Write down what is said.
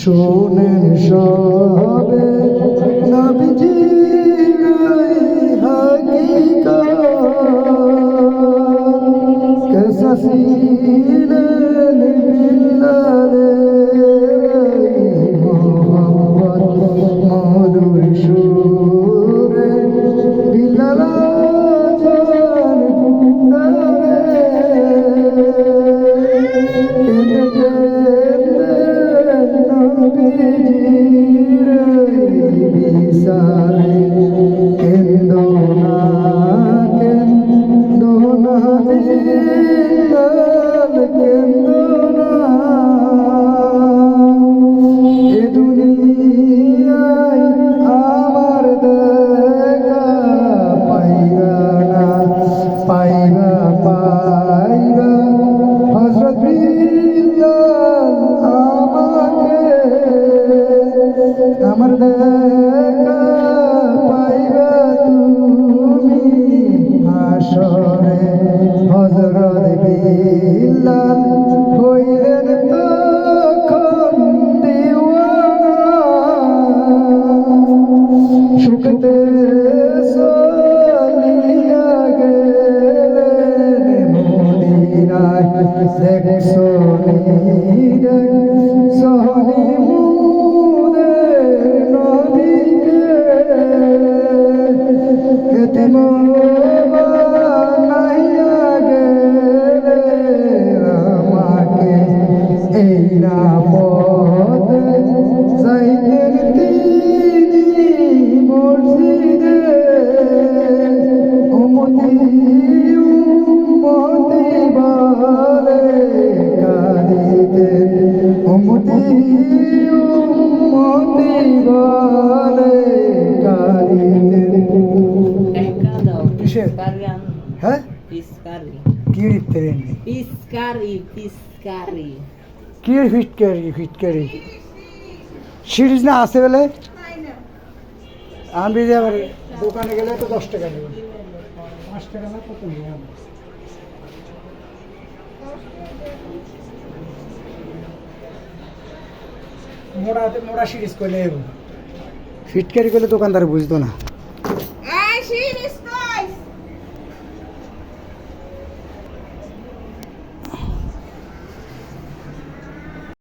শোনেন সবে নবীজির হাকিকত কেসাসিলেন বিল্লালে মোহাম্মদ মধুর সুরে বিলাল জান আমার দেখা পাইবা তুমি হাসরে হযরত বিল্লাল হইলেন তখন দিওয়ানা সুখতে চলিয়া গেলেন মদিনায় দেখছো সোহনি এই না পথে যাইতেন তিনি মসজিদে উম্মতি উম্মতি বলে কাঁদিতেন উম্মতি উম্মতি বলে কাঁদিতেন। কিসের? হ্যাঁ পিস্কারি কি রিপেয়ারিং পিস্কারি পিস্কারি কি ফিটকারি সিরিজ না আছে বলে আমি যে আবার দোকানে গেলে তো 10 টাকা নেব 5 টাকা না কত নেব মোড়া সিরিজ করলে ফিটকারি করলে দোকানদার বুঝতো না।